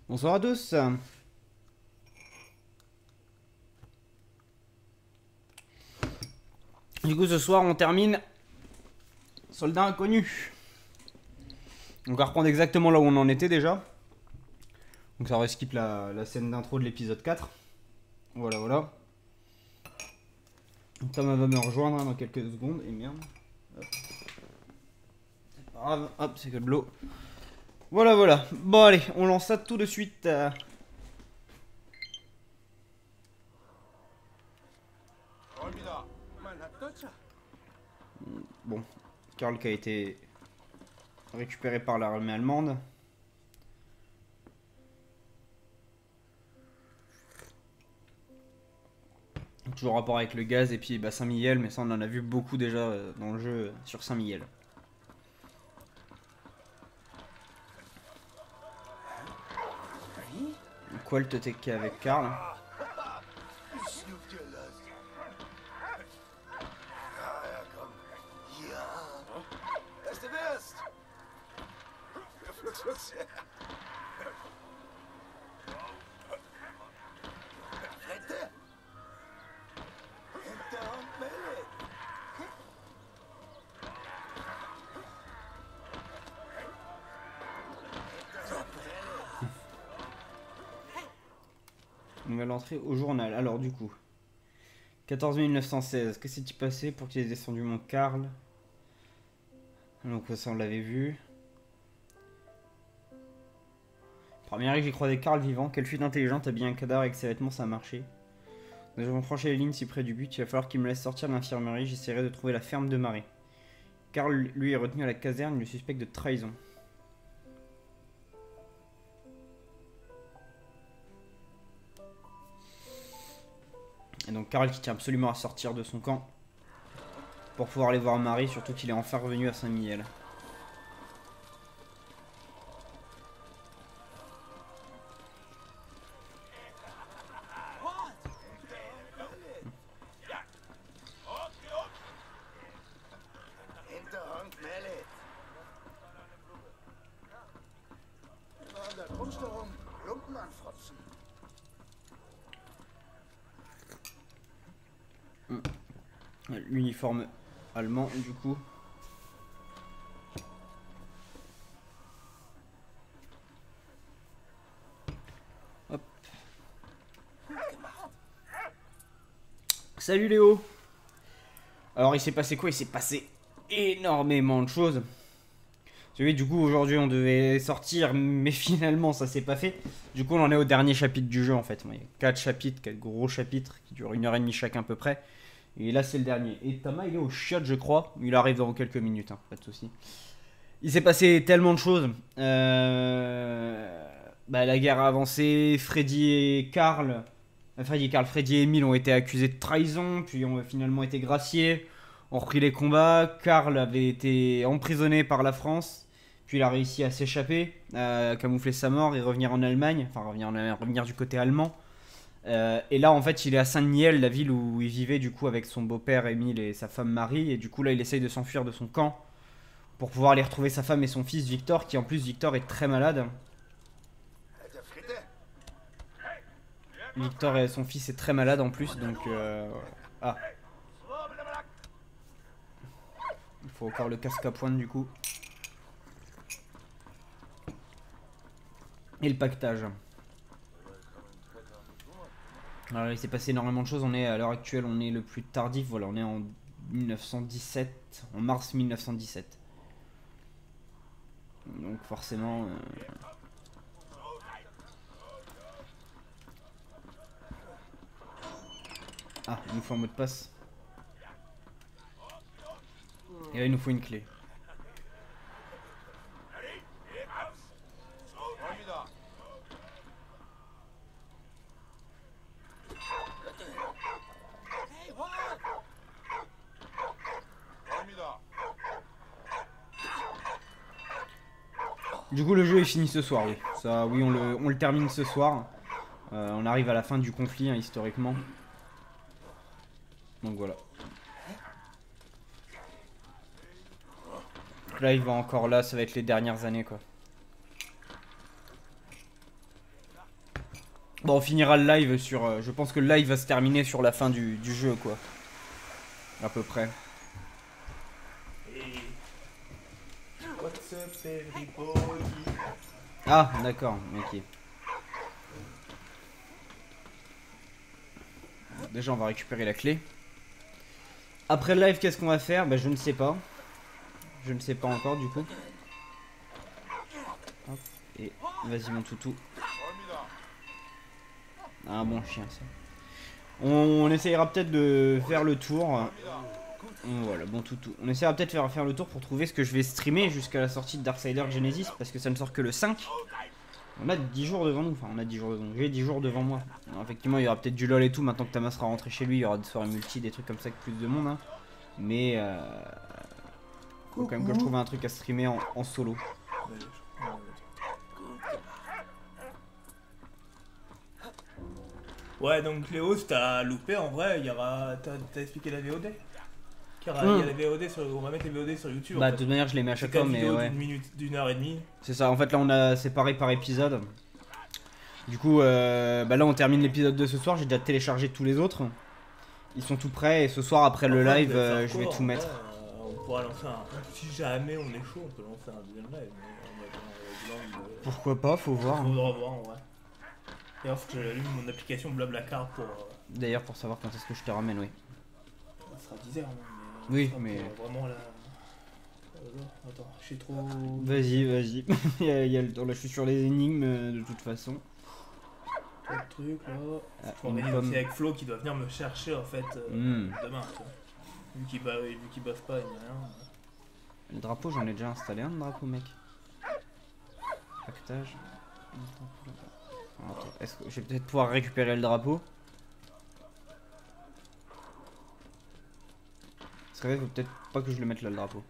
Bonsoir à tous. Du coup, ce soir, on termine Soldat Inconnu. On va reprendre exactement là où on en était déjà. Donc ça reskip la scène d'intro de l'épisode 4. Voilà, voilà. Thomas va me rejoindre dans quelques secondes. Et merde. Hop. C'est pas grave. Hop, c'est que de l'eau. Voilà, voilà. Bon, allez, on lance ça tout de suite. Bon, Karl qui a été récupéré par l'armée allemande. Toujours rapport avec le gaz et puis Saint-Mihiel, mais ça on en a vu beaucoup déjà dans le jeu sur Saint-Mihiel. Quoi le TTK avec Karl? Nouvelle entrée au journal. Alors du coup, 14 916. Que s'est-il passé pour qu'il ait descendu mon Karl? Donc ça on l'avait vu. Première règle, j'ai croisé Karl vivant. Quelle fuite intelligente, habillé un cadavre avec ses vêtements, ça a marché. Nous avons franchi les lignes si près du but. Il va falloir qu'il me laisse sortir de l'infirmerie. J'essaierai de trouver la ferme de Marie. Karl, lui, est retenu à la caserne. Il le suspecte de trahison. Et donc Karl qui tient absolument à sortir de son camp pour pouvoir aller voir Marie, surtout qu'il est enfin revenu à Saint-Mihiel. L'uniforme allemand du coup. Hop. Salut Léo. Alors il s'est passé quoi? Il s'est passé énormément de choses. Oui, du coup aujourd'hui on devait sortir mais finalement ça s'est pas fait. Du coup on en est au dernier chapitre du jeu en fait. Il y a 4 chapitres, 4 gros chapitres qui durent 1h30 chacun à peu près. Et là c'est le dernier. Et Tama il est au chiottes je crois. Il arrive dans quelques minutes, hein, pas de soucis. Il s'est passé tellement de choses. La guerre a avancé. Freddy et Karl, Freddy et Emile ont été accusés de trahison, puis ont finalement été graciés, ont repris les combats. Karl avait été emprisonné par la France, puis il a réussi à s'échapper, à camoufler sa mort et revenir en Allemagne, enfin revenir du côté allemand. Et là en fait il est à Saint-Niel, la ville où il vivait du coup avec son beau-père Emile et sa femme Marie, et du coup là il essaye de s'enfuir de son camp pour pouvoir aller retrouver sa femme et son fils Victor, qui en plus Victor est très malade. Victor et son fils est très malade en plus, donc ah, il faut encore le casque à pointe du coup. Et le pactage. Alors il s'est passé énormément de choses, on est à l'heure actuelle, on est le plus tardif, voilà, on est en 1917, en mars 1917. Donc forcément... Ah, il nous faut un mot de passe. Et là il nous faut une clé. Du coup le jeu est fini ce soir, oui. Ça, oui, on le termine ce soir. On arrive à la fin du conflit, hein, historiquement. Donc voilà. Là il va encore là, ça va être les dernières années quoi. Bon, on finira le live sur... je pense que le live va se terminer sur la fin du jeu, quoi. À peu près. What's up everybody? Ah, d'accord, ok. Déjà, on va récupérer la clé. Après le live, qu'est-ce qu'on va faire? Bah, je ne sais pas. Je ne sais pas encore, du coup. Hop, et vas-y, mon toutou. Un bon chien, ça. On essayera peut-être de faire le tour. Voilà, bon toutou. On essaiera peut-être de faire le tour pour trouver ce que je vais streamer jusqu'à la sortie de Darksiders Genesis. Parce que ça ne sort que le 5. On a 10 jours devant nous. Enfin, on a 10 jours devant nous. J'ai 10 jours devant moi. Alors, effectivement, il y aura peut-être du LoL et tout. Maintenant que Tamas sera rentré chez lui, il y aura des soirées multi, des trucs comme ça avec plus de monde. Hein. Mais faut quand même que je trouve un truc à streamer en solo. Ouais, donc Léo, si t'as loupé, en vrai, il y aura. T'as expliqué la VOD? Il y a la VOD sur... On va mettre les VOD sur YouTube. Bah, de toute manière, je les mets à chaque fois, mais ouais. D'une heure et demie. C'est ça, en fait, là, on a séparé par épisode. Du coup, bah là, on termine l'épisode de ce soir. J'ai déjà téléchargé tous les autres. Ils sont tout prêts, et ce soir, après le live, je vais tout mettre. On pourra lancer un. Si jamais on est chaud, on peut lancer un deuxième live. Pourquoi pas, faut voir. Faudra voir, en vrai. D'ailleurs, faut que j'allume mon application Blablacar pour. D'ailleurs, pour savoir quand est-ce que je te ramène, oui. Ça sera 10h, hein, oui, mais. Vraiment là. Attends, je suis trop. Vas-y, vas-y. il y a le temps, là, je suis sur les énigmes de toute façon. Le truc là. On va négocier avec Flo qui doit venir me chercher en fait demain. Tu vois. Vu qu'il bosse pas, il n'y a rien. Le drapeau, j'en ai déjà installé un de drapeau, mec. Pactage. Attends, est-ce que je vais peut-être pouvoir récupérer le drapeau? Parce qu'en fait, faut peut-être pas que je le mette là, le drapeau.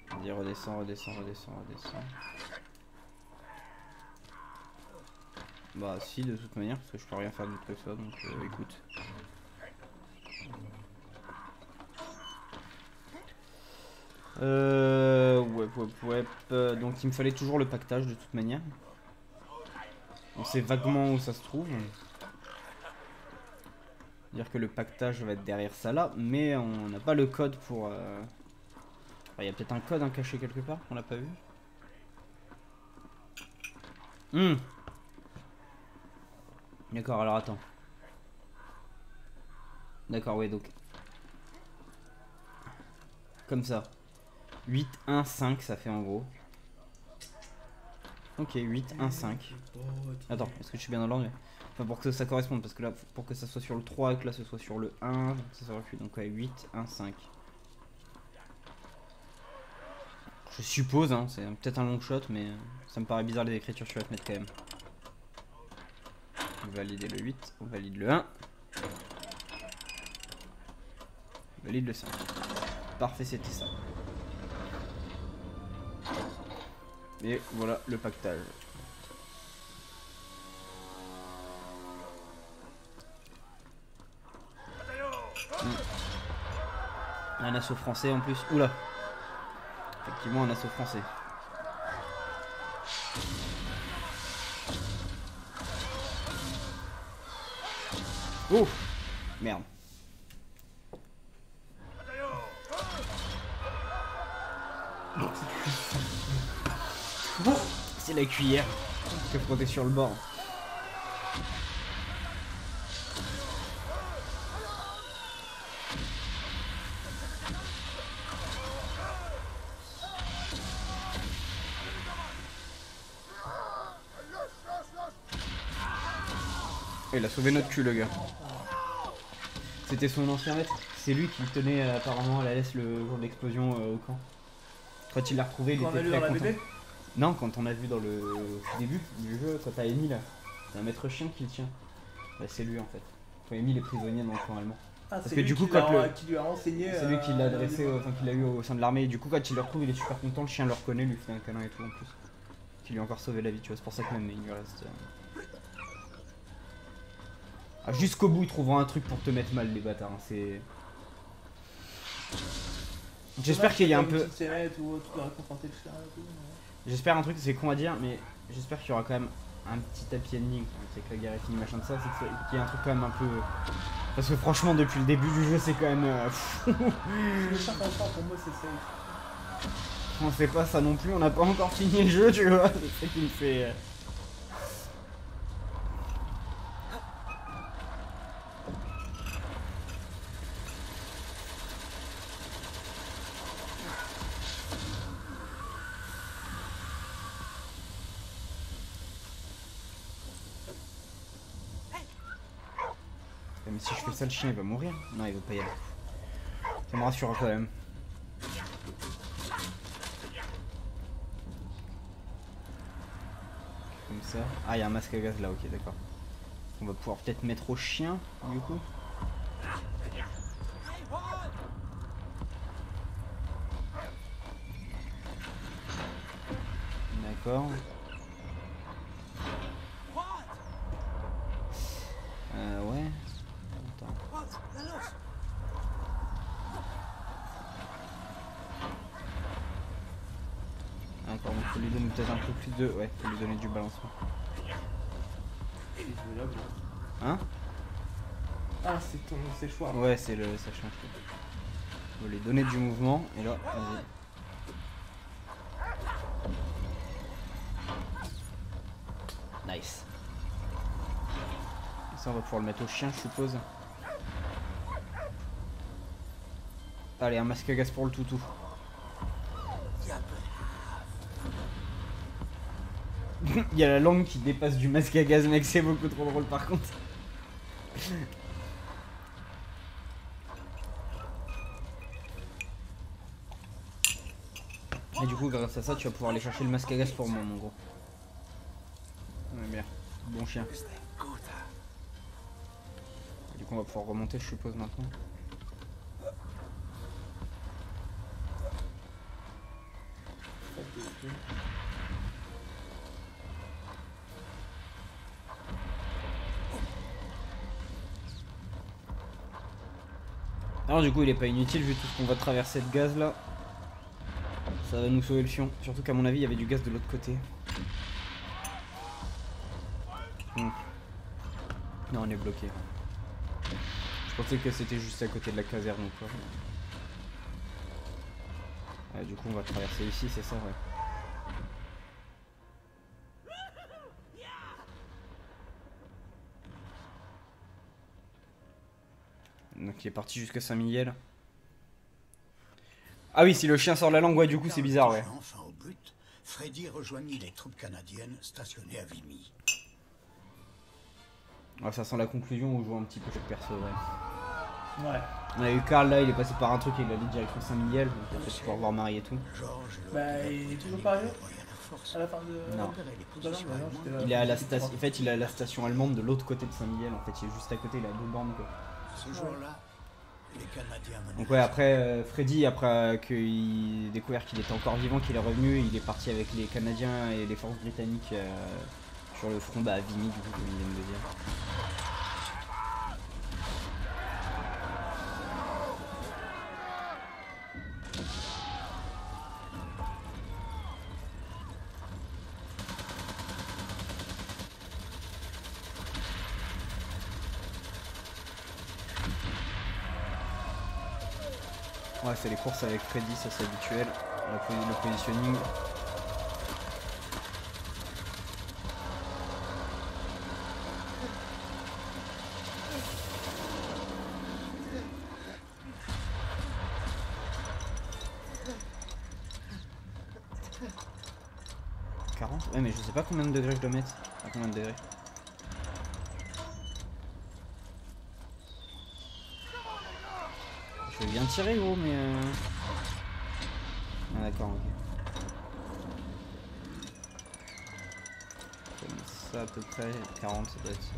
Vas-y, redescends, redescends, redescends, redescends. Bah si, de toute manière, parce que je peux rien faire d'autre que ça, donc écoute. Ouais. Donc il me fallait toujours le pactage de toute manière. On sait vaguement où ça se trouve. Dire que le pactage va être derrière ça là, mais on n'a pas le code pour... Il y a peut-être un code caché quelque part qu'on n'a pas vu. D'accord, alors attends. D'accord, oui, donc... Comme ça. 8, 1, 5, ça fait en gros. Ok, 8, 1, 5. Attends, est-ce que je suis bien dans l'ordre? Enfin, pour que ça corresponde, parce que là, pour que ça soit sur le 3 et que là, ce soit sur le 1, ça sera plus. Donc, ouais, 8, 1, 5. Je suppose, hein, c'est peut-être un long shot, mais ça me paraît bizarre les écritures sur la fenêtre quand même. On va valider le 8, on valide le 1. On valide le 5. Parfait, c'était ça. Et voilà le pactage. Un assaut français en plus. Oula. Effectivement, un assaut français. Oh merde. C'est la cuillère qui est frottée sur le bord. Il a sauvé notre cul, le gars. C'était son ancien maître. C'est lui qui tenait apparemment à la laisse le jour de l'explosion au camp. Quand il l'a retrouvé, il était très content. Non, quand on a vu dans le début du jeu, quand t'as Amy là, c'est un maître chien qui le tient. Bah, c'est lui en fait. Quand Amy est prisonnier dans le camp allemand. Ah, parce que du coup, qui lui a enseigné. C'est lui qui l'a adressé, enfin qui l'a eu au sein de l'armée. Et du coup, quand il le retrouve, il est super content. Le chien le reconnaît, lui fait un câlin et tout en plus. Qui lui a encore sauvé la vie, tu vois. C'est pour ça que même il lui reste. Ah, jusqu'au bout, ils trouveront un truc pour te mettre mal, les bâtards. Hein. C'est. J'espère qu'il y a un peu. J'espère un truc, c'est con à dire, mais j'espère qu'il y aura quand même un petit happy ending. C'est que la guerre est finie, machin de ça, c'est qu'il y a un truc quand même un peu. Parce que franchement, depuis le début du jeu, c'est quand même. Le chat enfant pour moi, c'est safe. On sait pas ça non plus, on n'a pas encore fini le jeu, tu vois. C'est ça qui me fait. Mais si je fais ça, le chien il va mourir. Non, il va pas y aller. Ça me rassure quand même. Comme ça. Ah, il y a un masque à gaz là, ok, d'accord. On va pouvoir peut-être mettre au chien, du coup. D'accord. Ouais. Attends. Encore, il faut lui donner peut-être un peu plus de. Ouais, faut lui donner du balancement. Hein? Ah, c'est ton séchoir. Ouais, c'est le sachant. On va lui donner du mouvement, et là, vas-y. Nice. Ça, on va pouvoir le mettre au chien, je suppose. Allez, un masque à gaz pour le toutou. Il y a la langue qui dépasse du masque à gaz, mec, c'est beaucoup trop drôle par contre. Et du coup, grâce à ça, tu vas pouvoir aller chercher le masque à gaz pour moi, mon gros. Ouais, bien. Bon chien. Et du coup, on va pouvoir remonter, je suppose, maintenant. Alors du coup il est pas inutile vu tout ce qu'on va traverser de gaz là. Ça va nous sauver le fion. Surtout qu'à mon avis il y avait du gaz de l'autre côté. Non, on est bloqué. Je pensais que c'était juste à côté de la caserne ou quoi. Du coup on va traverser ici, c'est ça, ouais. Donc il est parti jusqu'à Saint-Mihiel. Ah oui, si le chien sort la langue, ouais, du coup c'est bizarre, ouais. Enfin au but, Freddy rejoignit les troupes canadiennes stationnées à Vimy. Ouais, ça sent la conclusion où je vois un petit peu chaque perso, ouais. Ouais. On a eu Karl là, il est passé par un truc et il a dit direction Saint-Mihiel, donc il a fait pouvoir voir Marie et tout. Bah, il est toujours pas arrivé à la fin de. Non. Il est à la station. En fait, il est à la station allemande de l'autre côté de Saint-Mihiel. En fait, il est juste à côté, il a 2 bandes quoi. Ce jour-là, les Canadiens menaient. Donc ouais, après Freddy, après qu'il découvert qu'il était encore vivant, qu'il est revenu, il est parti avec les Canadiens et les forces britanniques sur le front à Vimy, du coup, comme il vient de le dire. Ouais, c'est les courses avec Freddy, ça c'est habituel. Le positioning. Ouais, mais je sais pas combien de degrés je dois mettre. À combien de degrés? Je vais bien tirer, gros, mais Ah, d'accord, ok. Comme ça, à peu près. 40, ça doit être ça.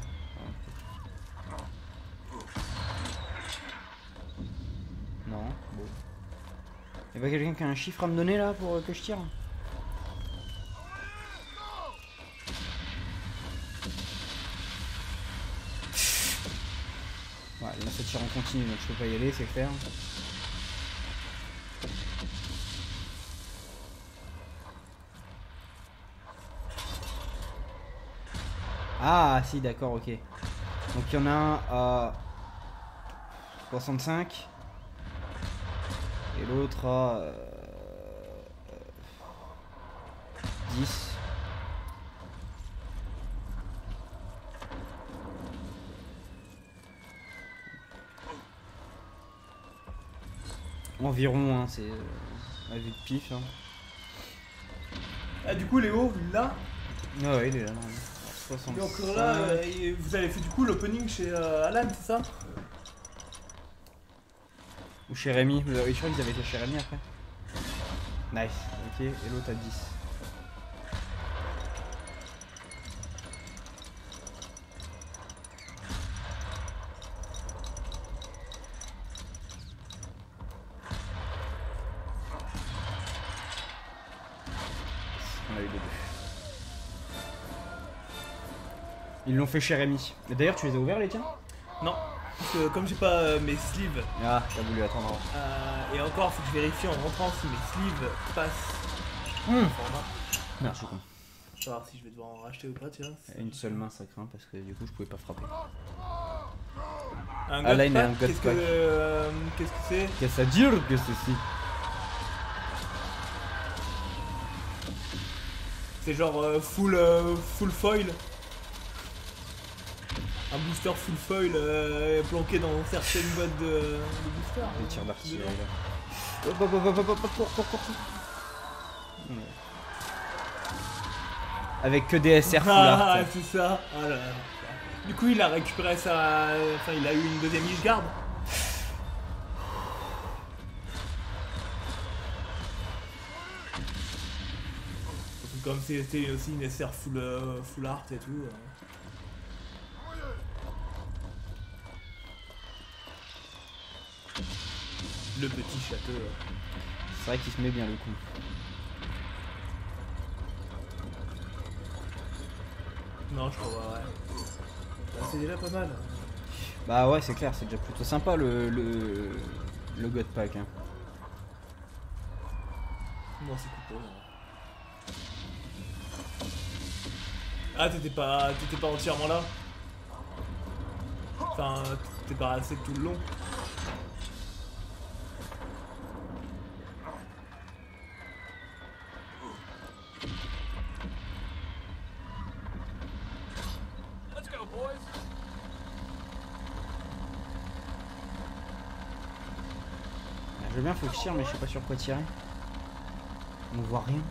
Non, bon. Y'a pas quelqu'un qui a un chiffre à me donner là pour que je tire? Ouais, là ça tire en continu donc je peux pas y aller, c'est clair. Ah si d'accord, ok. Donc il y en a un à 65 et l'autre à 10. Environ, hein, c'est à vue de pif. Hein. Ah du coup Léo, là. Ah ouais, il est là. Non. 65. Donc là, vous avez fait du coup l'opening chez Alan, c'est ça? Ou chez Rémi, je crois qu'ils avaient été chez Rémi après. Nice, ok, et l'autre à 10. On a eu les deux. Ils l'ont fait chez Rémi. D'ailleurs, tu les as ouverts les tiens? Non, parce que comme j'ai pas mes sleeves, Ah, t'as voulu attendre. et encore faut que je vérifie en rentrant si mes sleeves passent au format. Non, je suis con. Savoir si je vais devoir en racheter ou pas, tiens. Une seule main, ça craint parce que du coup, je pouvais pas frapper. Un Ah, là, il y a un God God Pack, qu'est-ce que c'est? Qu'est-ce à dire que ceci? C'est genre full foil. Un booster full foil planqué dans certaines boîtes de booster. Les tirs d'artillerie dedans. là. Hop, hop, hop, hop, hop, hop, hop, hop. Avec que des SR full art. Ah, c'est ça. Ah là là. Du coup, il a récupéré sa. Enfin, il a eu une deuxième garde. Comme c'était aussi une SR full art et tout. Le petit château. C'est vrai qu'il se met bien le coup. Non, je crois, ouais. Bah, c'est déjà pas mal. Bah ouais, c'est clair, c'est déjà plutôt sympa le God Pack. Hein. Non, c'est cool pour moi. Ah, t'étais pas entièrement là? Enfin, t'étais pas resté tout le long? Je veux bien faut que je tire mais je sais pas sur quoi tirer. On voit rien.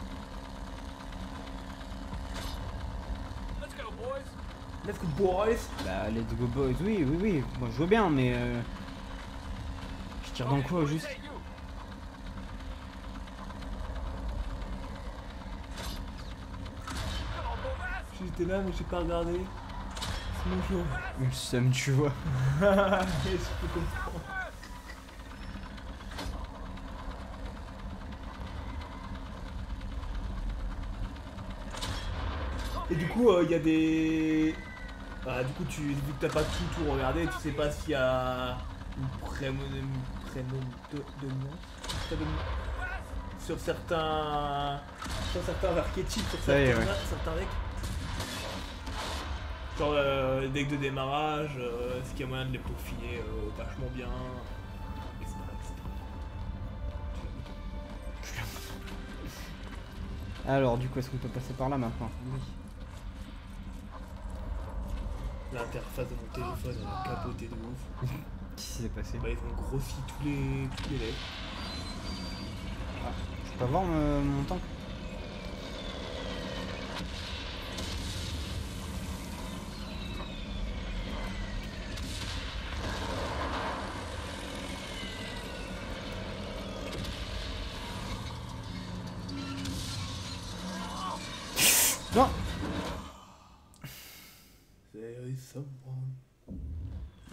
Let's go boys! Bah let's go boys, oui, oui, oui. Moi je veux bien mais je tire dans quoi juste? J'étais là mais j'ai pas regardé. C'est mon jour. Le seum tu vois. Je peux comprendre. Et du coup, il y a des... Bah, du coup, vu que t'as pas tout regardé, tu sais pas s'il y a une sur certains archétypes, sur certains decks. Genre les decks de démarrage, est-ce qu'il y a moyen de les peaufiner vachement bien, etc. Alors du coup est-ce qu'on peut passer par là maintenant? Oui. L'interface de mon téléphone elle a capoté de ouf. Qu'est-ce qui s'est passé? Bah ils ont grossi tous les lèvres. Ah, je peux avoir mon tank? Non.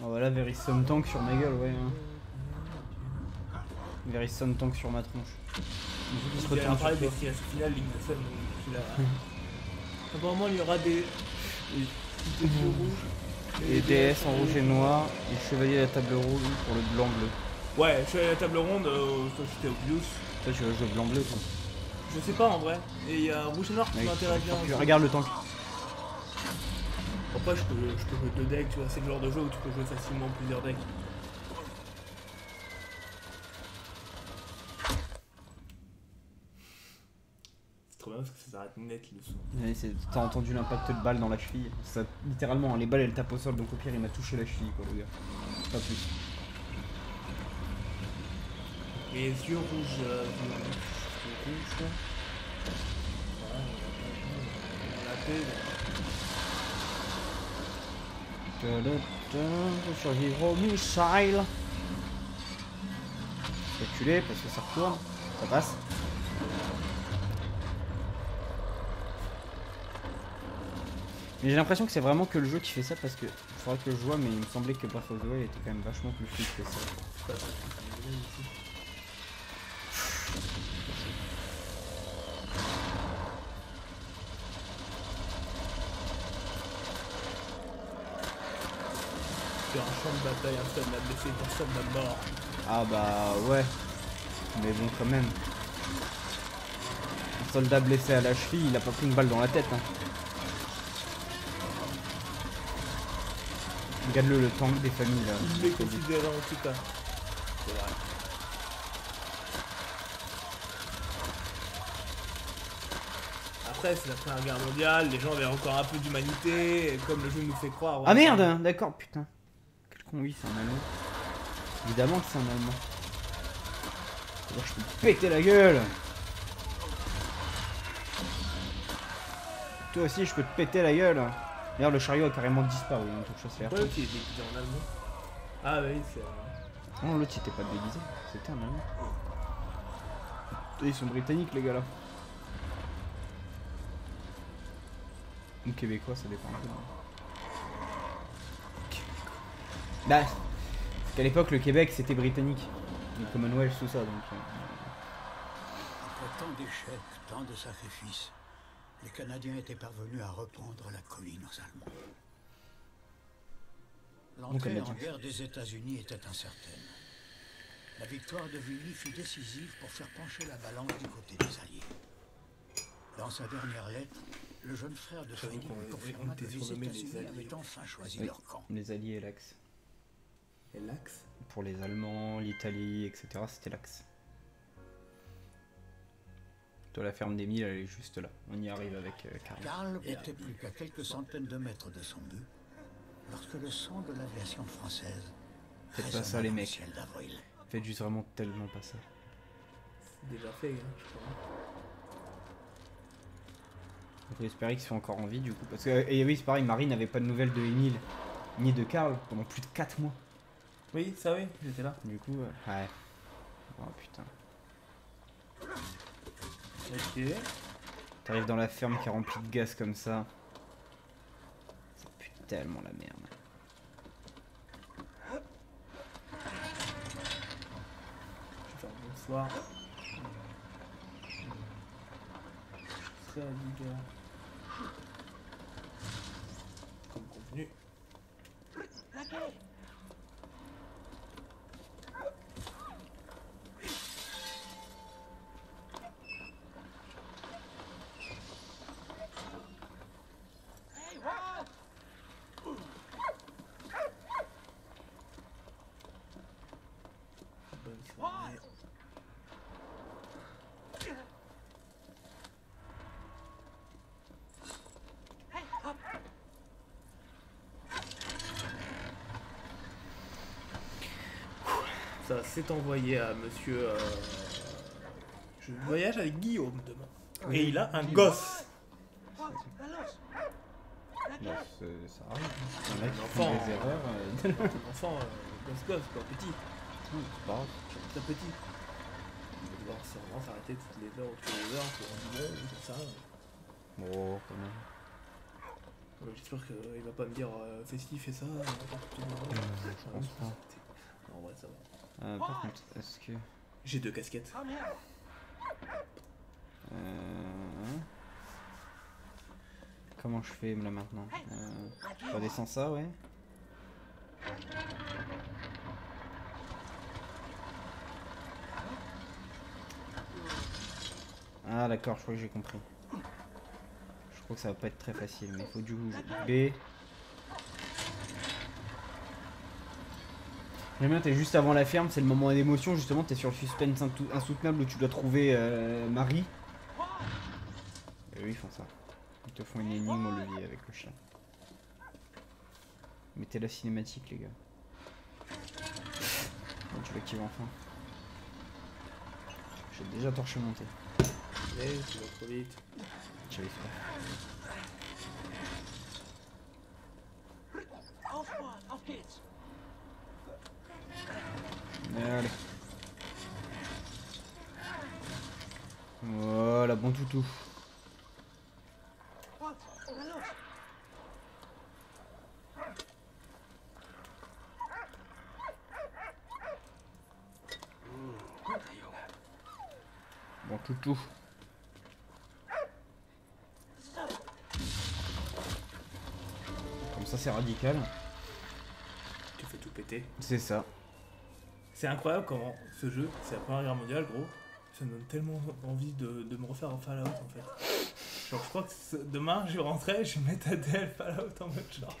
Oh voilà, very some tank sur ma gueule, ouais. Hein. Very some tank sur ma tronche. Il se retourne sur des finales Ligue de Sun, apparemment il y aura des rouges. Et DS en rouge et noir, et chevalier à la table rouge pour le blanc-bleu. Ouais, chevalier à la table ronde, toi c'était Obvious. Toi tu vas jouer blanc-bleu toi. Je sais pas en vrai. Et il y a rouge et noir qui m'intéresse bien. Regarde le tank. Après, je peux jouer 2 decks, tu vois, c'est le genre de jeu où tu peux jouer facilement plusieurs decks. C'est trop bien parce que ça s'arrête net le son. Ouais, t'as entendu l'impact de balle dans la cheville. Ça, littéralement, les balles elles tapent au sol, donc au pire il m'a touché la cheville quoi le gars. Pas plus. Les yeux rouges, rouges. On l'a fait. Survivre au missile. Reculer parce que ça retourne. Ça passe. Mais j'ai l'impression que c'est vraiment que le jeu qui fait ça parce que il faudrait que je vois, mais il me semblait que Breath of the Wild était quand même vachement plus fluide que ça. Sur un champ de bataille, un soldat blessé, un soldat mort. Ah bah ouais. Mais bon quand même. Un soldat blessé à la cheville, il a pas pris une balle dans la tête hein. Regarde-le, le tank des familles là. Il est considéré en tout cas. C'est vrai. Après, c'est la Première Guerre mondiale, les gens avaient encore un peu d'humanité, comme le jeu nous fait croire. Ah merde, d'accord, putain. Quel con, oui, c'est un allemand. Évidemment que c'est un allemand. C'est-à-dire que je peux te péter la gueule. Toi aussi, je peux te péter la gueule. D'ailleurs, le chariot a carrément disparu, donc je sais pourquoi l'autre il est déguisé en allemand? Ah oui, c'est... Non, l'autre il était pas déguisé, c'était un allemand. Ils sont britanniques les gars là. Ou québécois, ça dépend un peu. Bah, parce qu'à l'époque le Québec c'était britannique. Le Commonwealth tout ça donc. Après tant d'échecs, tant de sacrifices, les Canadiens étaient parvenus à reprendre la colline aux Allemands. L'entrée en guerre des États-Unis était incertaine. La victoire de Vimy fut décisive pour faire pencher la balance du côté des Alliés. Dans sa dernière lettre, le jeune frère de Freddy confirma que les États-Unis avaient enfin choisi leur camp. Les Alliés et l'Axe. Et l'Axe? Pour les Allemands, l'Italie, etc. c'était l'Axe. Toi, la ferme d'Émile, elle est juste là. On y arrive avec Karl. Karl n'était plus qu'à quelques centaines de mètres de son but lorsque le son de l'aviation française Faites pas ça les mecs. ciel d'avril. Faites juste vraiment tellement pas ça. C'est déjà fait, hein, je crois. On peut espérer qu'ils sont encore en vie du coup. Parce que, et oui, c'est pareil, Marie n'avait pas de nouvelles de Émile ni de Karl pendant plus de 4 mois. Oui, ça oui, j'étais là. Du coup, ouais. Oh putain. Ok. T'arrives dans la ferme qui est remplie de gaz comme ça. Ça pue tellement la merde. Je vais faire bonsoir. Très vigueur. Comme convenu. Bonne soirée. Ça s'est envoyé à monsieur. Je voyage avec Guillaume demain. Et il a un gosse. Bah, ça arrive. Il y en a qui Un font enfant. des erreurs. Un enfant, gosse, quoi, petit. C'est pas grave. Très petit. Il va devoir sûrement s'arrêter toutes les heures ou toutes les heures pour un bon ou comme ça. Oh, quand même. J'espère qu'il va pas me dire fais ça. Je pense pas. Non, en vrai, ça va. Par contre, est-ce que. J'ai 2 casquettes. Comment je fais là maintenant Je redescends ça, ouais. Ah d'accord, je crois que j'ai compris. Je crois que ça va pas être très facile, mais il faut du B. J'aime bien, t'es juste avant la ferme, c'est le moment d'émotion, justement, t'es sur le suspense insoutenable où tu dois trouver Marie. Et eux ils font ça. Ils te font une énigme au levier avec le chien. Mettez la cinématique les gars. Oh, tu l'actives enfin. J'ai déjà torché monté. Mais tu vas trop vite. J'avais fait. Allez. Voilà, bon toutou. Bon toutou. Comme ça c'est radical. Tu fais tout péter. C'est ça. C'est incroyable comment ce jeu, c'est la Première Guerre mondiale, gros. Ça me donne tellement envie de me refaire un Fallout en fait. Genre, je crois que demain, je vais rentrer, je vais mettre ADL Fallout en mode genre.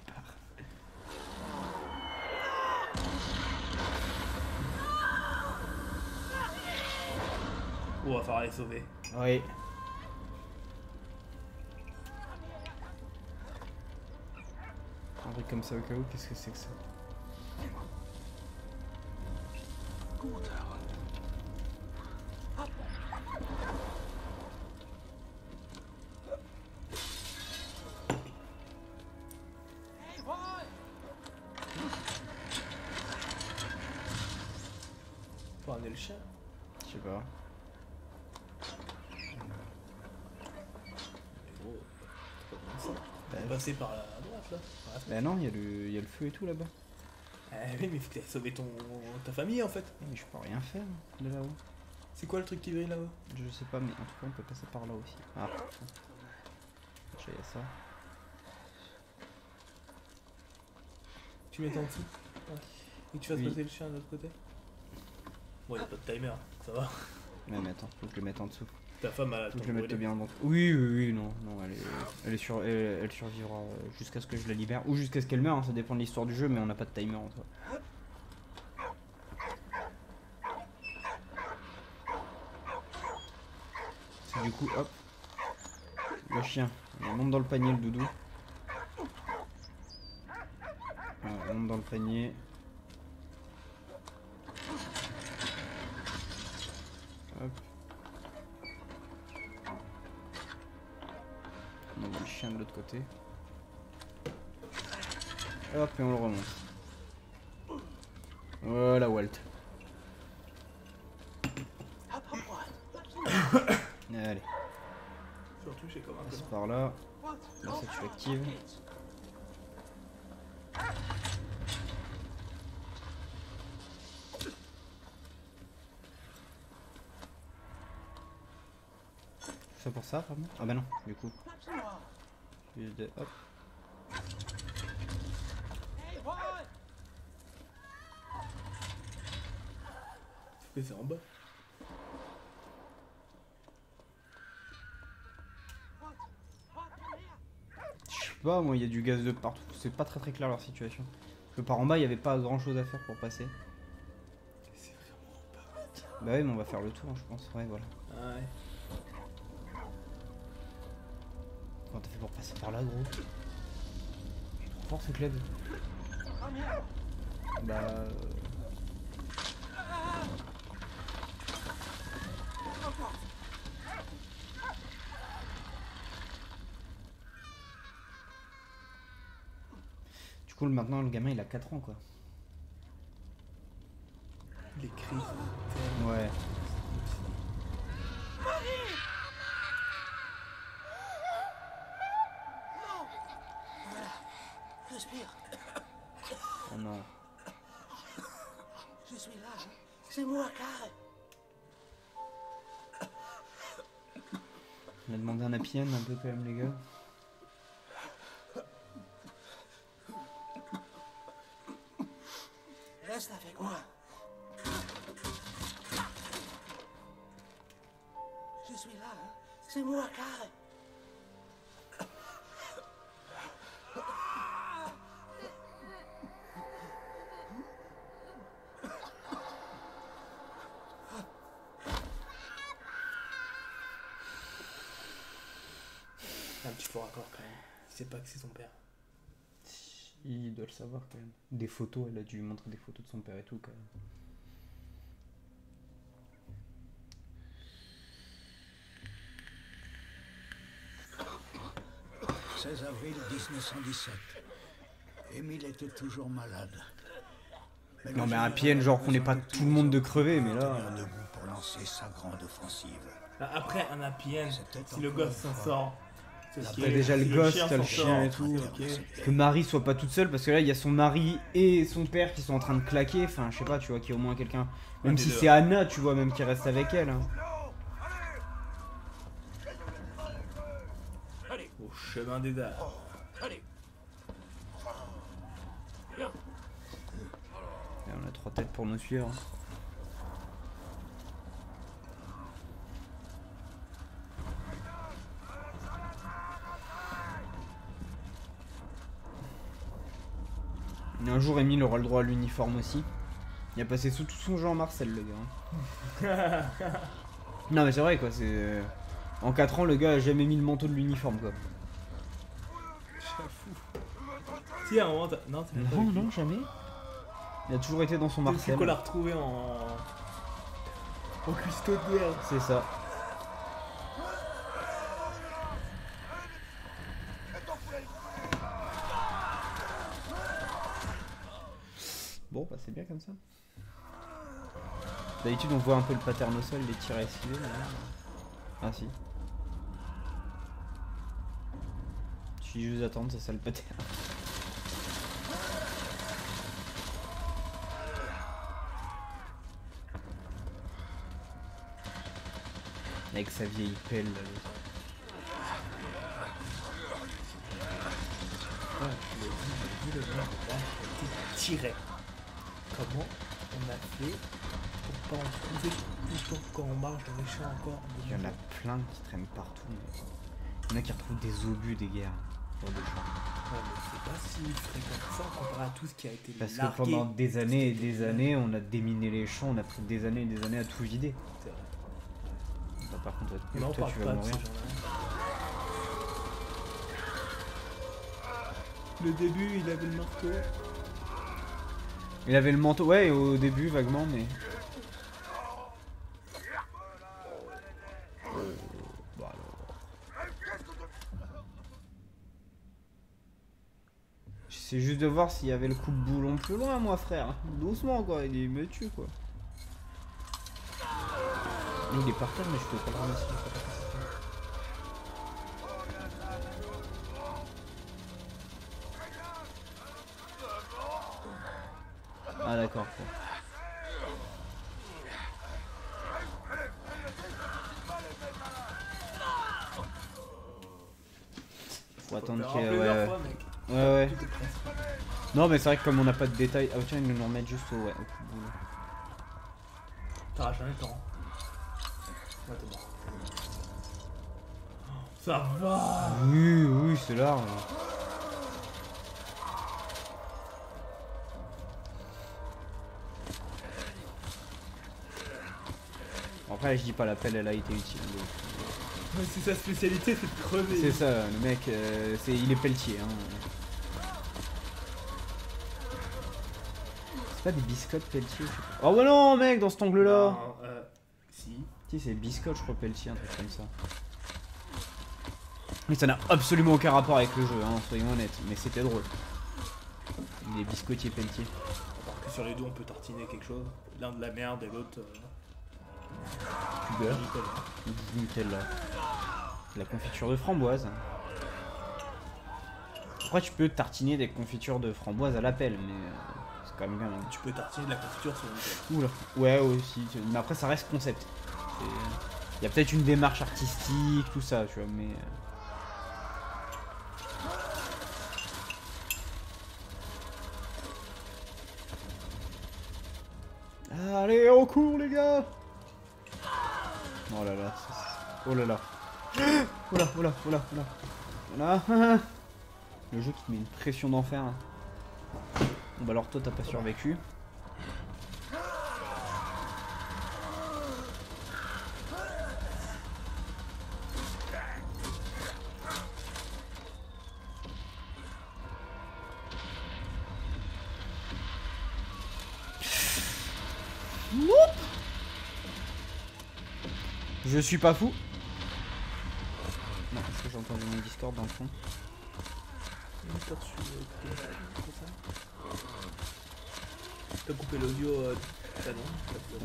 On va falloir les sauver. Oui. Un truc comme ça au cas où, qu'est-ce que c'est que ça? Faut ramener le chien. Je sais pas. On va passer par la droite là. Bah non, il y a le feu et tout là-bas. Oui, mais faut que t'aies sauvé ta famille en fait. Mais je peux rien faire de là-haut. C'est quoi le truc qui brille là-haut? Je sais pas, mais en tout cas on peut passer par là aussi. Ah, déjà il y a ça. Tu mets en dessous et tu fasses Oui. passer le chien de l'autre côté. Bon, y'a pas de timer, ça va. Ouais, mais attends, faut que je le mette en dessous. Ta femme a Faut que je le mette bien en dessous. Oui, oui, oui, non, non, elle survivra jusqu'à ce que je la libère. Ou jusqu'à ce qu'elle meure, hein, ça dépend de l'histoire du jeu, mais on n'a pas de timer en soi. C'est du coup, hop. Le chien, il monte dans le panier, le doudou. Voilà, il monte dans le panier. Hop. On envoie le chien de l'autre côté. Hop, et on le remonte. Voilà, Walt. Allez, Surtout, j'ai comme un passe connard. par là. Là, ça tu l'actives. Ça pour ça, pardon? Ah bah non, du coup. Juste de... Hop. Mais c'est en bas. Je sais pas, moi il y a du gaz de partout. C'est pas très clair leur situation. Parce que par en bas, il y avait pas grand chose à faire pour passer. C'est vraiment en bas. Bah oui, mais on va faire le tour, hein, je pense. Ouais, voilà. Ah ouais. Comment t'as fait pour passer par là, gros? Trop fort ce club. Bah... Du coup, maintenant, le gamin, il a 4 ans, quoi. Les cris. c'est Ouais. Respire. Oh non. Je suis là. Hein. C'est moi, Karl. On a demandé un happy end un peu quand même, les gars. Reste avec moi. Je suis là. Hein. C'est moi, Karl. Un petit faux raccord quand même. Il sait pas que c'est son père. Il doit le savoir quand même. Des photos, elle a dû lui montrer des photos de son père et tout quand même. 16 avril 1917. Émile était toujours malade. Non mais un PN genre qu'on n'est pas tout le monde de crever mais là... debout pour lancer sa grande offensive. Après un APN, si le gosse s'en sort... c'est T'as déjà le gosse, t'as le chien et tout. Que Marie soit pas toute seule parce que là il y a son mari et son père qui sont en train de claquer. Enfin je sais pas tu vois qu'il y a au moins quelqu'un. Même si c'est Anna tu vois même qui reste avec elle. Hein. Au chemin des dards. Et on a 3 têtes pour nous suivre. Et un jour, Émile aura le droit à l'uniforme aussi. Il a passé sous tout son jeu en Marcel, le gars. Non, mais c'est vrai, quoi. C'est en 4 ans, le gars a jamais mis le manteau de l'uniforme, quoi. J'avoue. Si, à un moment, non, Non, jamais. Il a toujours été dans son Marcel. C'est qu'on l'a retrouvé en cuistot de guerre. C'est ça. Bon, bah c'est bien comme ça. D'habitude, on voit un peu le pattern au sol, les tirs à esquiver. Ah si. Je suis juste attendre, c'est ça le pattern. Avec sa vieille pelle là. Ouais, je l'ai vu le mec là, il était tiré. Comment on a fait pour pas en trouver tout le temps quand on marche dans les champs encore? Il y en a plein qui traînent partout. Il y en a qui retrouvent des obus des guerres. Ouais, mais c'est pas si fréquent que ça comparé à tout ce qui a été Parce largué. que pendant des années et des années, on a déminé les champs, on a pris des années et des années à tout vider. C'est vrai. Bah, par contre, Non, on toi parle tu pas vas de mourir. ces gens-là. Le début, il avait le marteau. Il avait le manteau, ouais, au début vaguement, mais. Bah alors. J'essaie juste de voir s'il y avait le coup de boulon plus loin, moi, frère. Doucement, quoi. Il me tue, quoi. Il est par terre, mais je peux pas le ramasser. Ah d'accord. Bon. Faut attendre qu'il y ait... Ouais. Ouais. Non mais c'est vrai que comme on n'a pas de détails... Ah tiens, ils nous remettent juste au... Ouais, au coup de boule. T'auras jamais le temps. Ouais, t'es mort. Ça va. Oui, c'est large. Après, je dis pas, la pelle, elle a été utile. Mais c'est sa spécialité, c'est de crever. C'est ça, le mec, il est pelletier. Hein. C'est pas des biscottes pelletier, je sais pas. Oh ouais non, mec, dans cet angle-là. Non, si. Si, c'est biscotte, je crois, pelletier, un truc comme ça. Mais ça n'a absolument aucun rapport avec le jeu, hein, soyons honnêtes. Mais c'était drôle. Il est biscottier pelletier. Alors que sur les deux, on peut tartiner quelque chose. L'un de la merde et l'autre... Du beurre. Du Nutella. La confiture de framboise. Après, tu peux tartiner des confitures de framboise à la pelle, mais c'est quand même bien. Tu peux tartiner de la confiture sur une Oula. Ouais, aussi. Mais après, ça reste concept. Il y a peut-être une démarche artistique, tout ça, tu vois, mais. Allez, au cours, les gars! Oh là là. Oh là là. Oh là, oh là, oh là, oh là. Voilà. Le jeu qui te met une pression d'enfer. Bon bah alors toi t'as pas survécu. Je suis pas fou. Non, est-ce que j'ai entendu mon Discord dans le fond? T'as coupé l'audio ah non.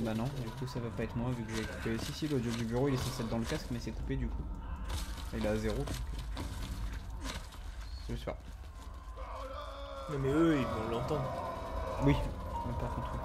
Bah non, du coup ça va pas être moi vu que j'ai coupé. Si, l'audio du bureau il est censé être dans le casque mais c'est coupé du coup. Il est à 0. Je sais pas. Non mais eux ils vont l'entendre. Oui, mais par contre. Oui.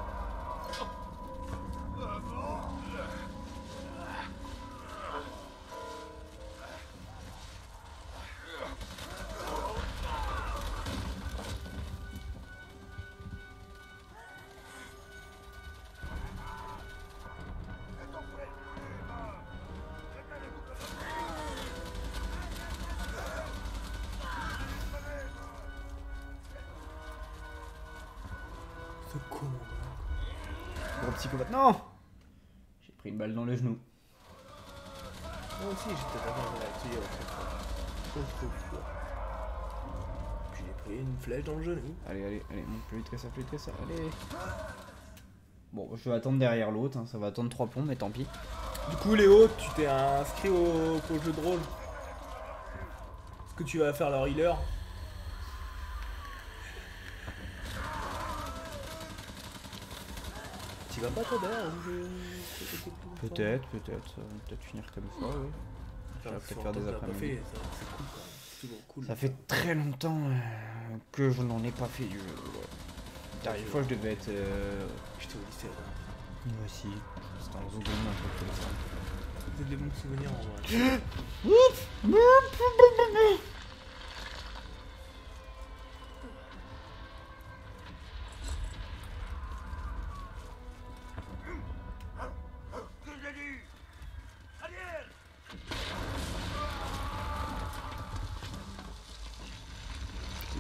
Ce commandant. Gros psychopathe. Non! J'ai pris une balle dans le genou. Moi aussi j'étais d'accord avec la tire trop fort. Puis j'ai pris une flèche dans le genou. Allez, monte plus vite que ça, allez. Bon, je vais attendre derrière l'autre, hein. Ça va attendre 3 plombs, mais tant pis. Du coup Léo, tu t'es inscrit au jeu de rôle. Est-ce que tu vas faire leur healer? Tu vas pas toi d'ailleurs Peut-être finir comme ça, oui. Je vais peut-être faire des après-midi. C'est cool quoi. C'est toujours cool. Ça fait très longtemps que je n'en ai pas fait du jeu. La dernière fois je devais être... J'étais au lycée. Moi aussi. C'était un Zougame, un truc comme ça. C'est des bons souvenirs en vrai.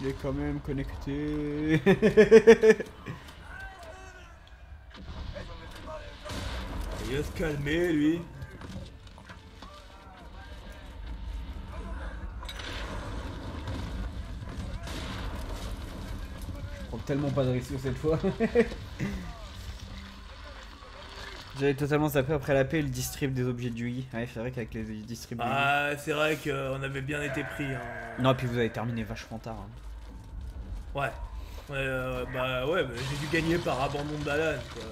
Il est quand même connecté. Il va se calmer lui. Je prends tellement pas de risque cette fois. J'avais totalement zappé après la paix le distrib des objets du Wii. Ouais, c'est vrai qu'avec les distribs du Wii. Ah, c'est vrai qu'on avait bien été pris. Hein. Non, puis vous avez terminé vachement tard. Hein. Ouais. Bah j'ai dû gagner par abandon d'Alan quoi.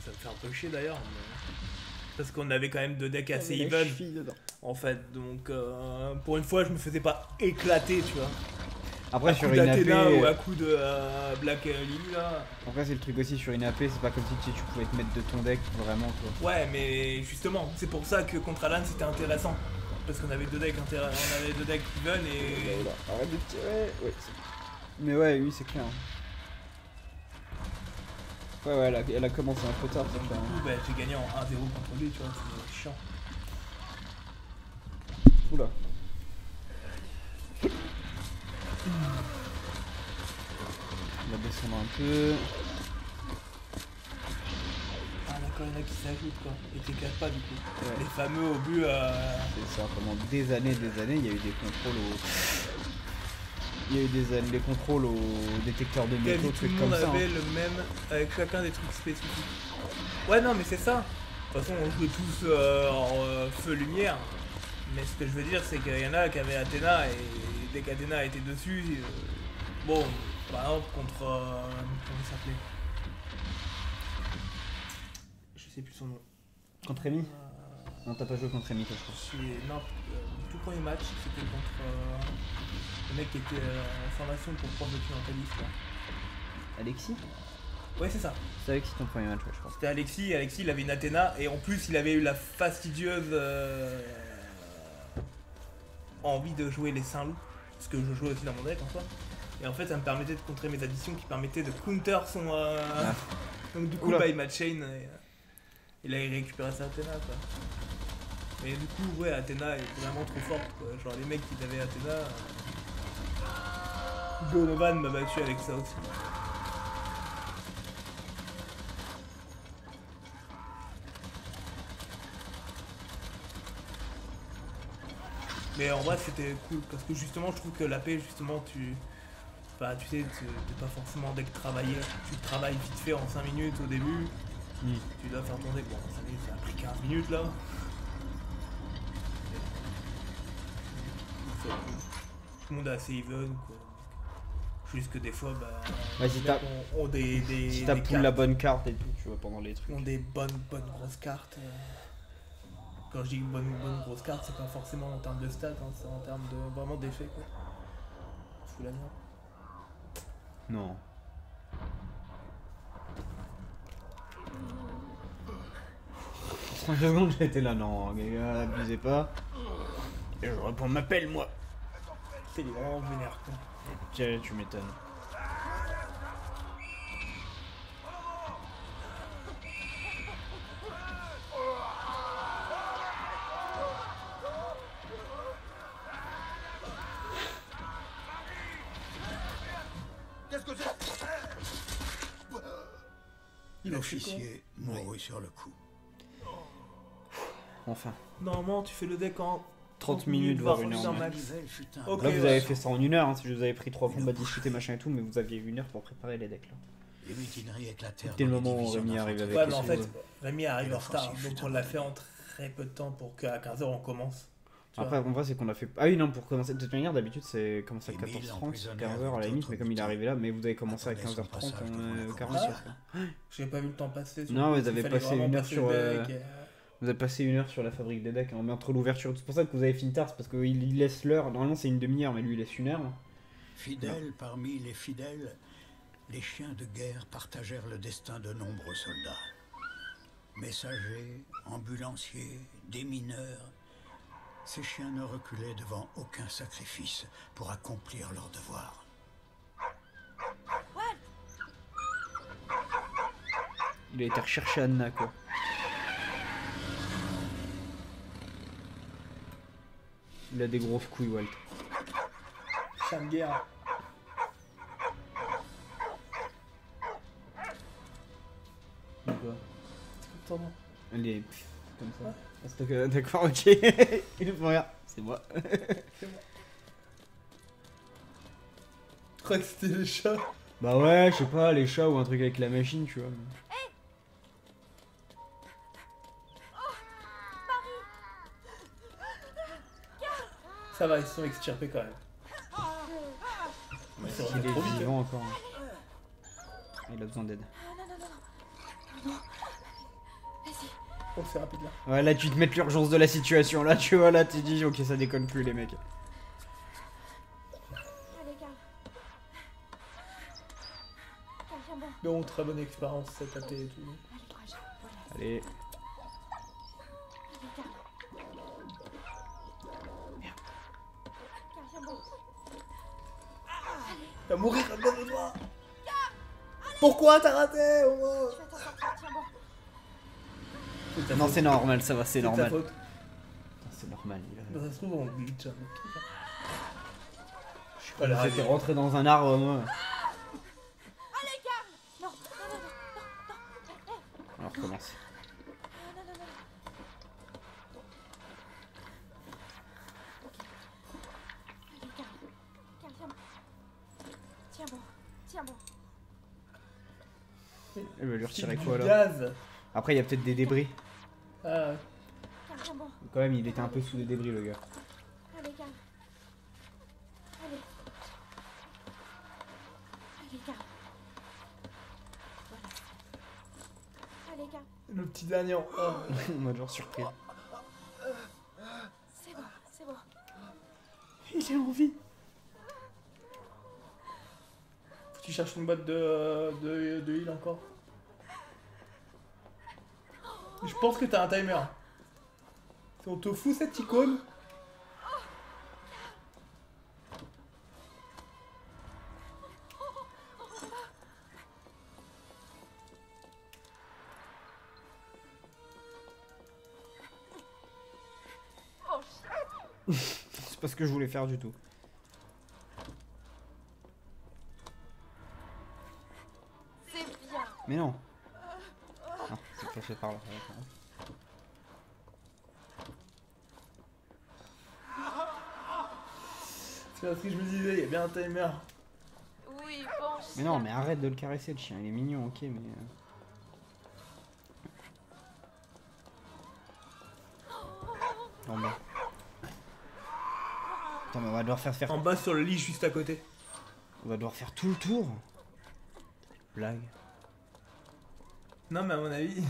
Ça me fait un peu chier d'ailleurs. Mais... Parce qu'on avait quand même 2 decks assez even. En fait, donc pour une fois je me faisais pas éclater, tu vois. Après à sur coup une d'Athéna AP. ou à coup de Black Lily là. Après c'est le truc aussi sur une AP, c'est pas comme si tu pouvais te mettre de ton deck vraiment quoi. Ouais mais justement, c'est pour ça que contre Alan c'était intéressant. Parce qu'on avait 2 decks even et. Arrête de tirer. Ouais, mais ouais, oui c'est clair. Ouais, elle a commencé un peu tard. Donc, du coup, bah, j'ai gagné en 1-0 contre lui, tu vois, c'est chiant. Oula. On va descendre un peu. Ah d'accord, il y en a qui s'ajoutent quoi, et qui cassent pas du coup. Ouais. Les fameux obus C'est ça, pendant des années, il y a eu des contrôles au... Il y a eu des contrôles au détecteur de métaux, tout le trucs monde comme ça. avait Hein. le même, avec chacun des trucs spécifiques. Ouais non mais c'est ça. De toute façon on jouait tous en feu-lumière. Mais ce que je veux dire c'est qu'il y en a qui avaient Athéna et dès qu'Athéna était dessus, bon, par exemple contre... comment il s'appelait? Je sais plus son nom. Contre Rémi Non, t'as pas joué contre Rémi, toi, je crois. Non, le tout premier match c'était contre le mec qui était en formation pour prof documentaliste là. Alexis Ouais c'est ça. C'est Alexis ton premier match, ouais, je crois. C'était Alexis, il avait une Athéna et en plus il avait eu la fastidieuse envie de jouer les Saint-Loup, parce que je jouais aussi dans mon deck en soi. Et en fait ça me permettait de contrer mes additions qui permettaient de counter son... Donc du coup bah, il m'a chain et là il récupérait sa Athéna quoi. Mais du coup ouais Athéna est vraiment trop forte quoi. Genre les mecs qui avaient Athéna... Donovan m'a battu avec ça aussi. Mais en vrai c'était cool parce que justement je trouve que la paix justement tu sais t'es pas forcément deck travaillé, tu travailles vite fait en 5 minutes au début, tu dois faire ton deck, bon 5 minutes ça a pris 15 minutes là. le monde est assez even, quoi. Juste que des fois, bah, Ouais, si les t'as mecs ont des, si t'as des pull cartes, la bonne carte et tout, tu vois, pendant les trucs. ont des bonnes grosses cartes. Quand je dis bonne grosse carte, c'est pas forcément en termes de stats, hein, c'est en termes de vraiment d'effet, quoi. Fous la merde. Non. 30 secondes, j'étais là, non, les gars, abusez pas. Et je réponds, m'appelle moi. C'est vraiment vénère, quoi. Tiens, tu m'étonnes. Il a fait quoi? L'officier mourut sur le coup. Enfin. Normalement, tu fais le deck en 30 minutes, voire une heure. max. Nivelle fut un Ok, Là, vous ouais. avez fait ça en une heure, hein, si je vous avais pris 3 bombes à discuter, machin et tout, mais vous aviez une heure pour préparer les decks là. Les mutineries éclatèrent Dès le dans les moment où divisions Rémi arrive d'infanterie. avec Ouais, mais les en sous, fait, Rémi arrive en retard, l'offensive donc fut on l'a un fait en très peu de temps pour qu'à 15h on commence. Tu Après, vois. on voit, c'est qu'on a fait. Ah oui, non, pour commencer. De toute manière, d'habitude, c'est commencé à Émile 14h30, emprisonné 15h à la avec limite, d'autres mais comme il est arrivé là, mais vous avez commencé à attendait son 15h30, passage devant la 44. J'ai pas vu le temps passer. Non, surtout, vous avez il fallait passé vraiment une heure passer sur, le deck Vous avez passé une heure sur la fabrique des decks, hein, mais entre l'ouverture. C'est pour ça que vous avez fini tard, c'est parce qu'il laisse l'heure. Normalement, c'est une demi-heure, mais lui, il laisse une heure. Fidèles parmi les fidèles, les chiens de guerre partagèrent le destin de nombreux soldats. Messagers, ambulanciers, démineurs, ces chiens ne reculaient devant aucun sacrifice pour accomplir leur devoir. Il a été recherché Anna, quoi. Il a des grosses couilles, Walt. chien de guerre. Ou quoi Ton nom. Elle est comme ça. Ouais. Ah, d'accord, ok. Il faut rien. C'est moi. Je crois que c'était les chats. Bah ouais, je sais pas, les chats ou un truc avec la machine, tu vois. Ça va, ils se sont extirpés quand même. Ouais, c'est il vrai, est trop vite, vivant encore. Hein. Il a besoin d'aide. Oh, c'est rapide là. Ouais, là tu te mets l'urgence de la situation. Là, tu vois, là tu dis, ok, ça déconne plus, les mecs. Allez, Carl. Carl, tiens bon. Donc, très bonne expérience, cette AT et tout. Allez, courage. Voilà. Allez. Allez, Carl. Carl, tiens bon. Il va mourir à cause de toi. Pourquoi t'as raté au moins? Tu vas t'en sortir, tiens bon. ta Non, faute. c'est normal, ça va, c'est C'est ta normal. faute. Putain, c'est normal. Bah, ça se trouve, on glitch un truc. Vous êtes rentré dans un arbre, moi. Allez, Carl. Non, non, non, non. On recommence. Non, non, non, non. Allez, Carl. Carl, tiens bon. Tiens bon. Tiens bon. Elle va lui retirer C'est quoi du là? gaz. Après, il y a peut-être des débris. Ah ouais. Carl, tiens bon. Quand même, il était un peu sous les débris, le gars. Allez, Carl. Allez. Allez, Carl. Voilà. Allez, Carl. Le petit dernier. Oh. On m'a genre surpris. C'est bon, c'est bon. Il est en vie. Faut que tu cherches une boîte de heal encore. Je pense que t'as un timer. Si on te fout cette icône. Oh, C'est pas ce que je voulais faire du tout. c'est bien. Mais non. Non, c'est pas fait par là. C'est parce que je me disais, il y a bien un timer. Oui, bon chien. Mais non, mais arrête de le caresser, le chien. Il est mignon, ok, mais. Non, bah. Attends, mais on va devoir faire... En bas sur le lit juste à côté. On va devoir faire tout le tour. Blague. Non mais à mon avis...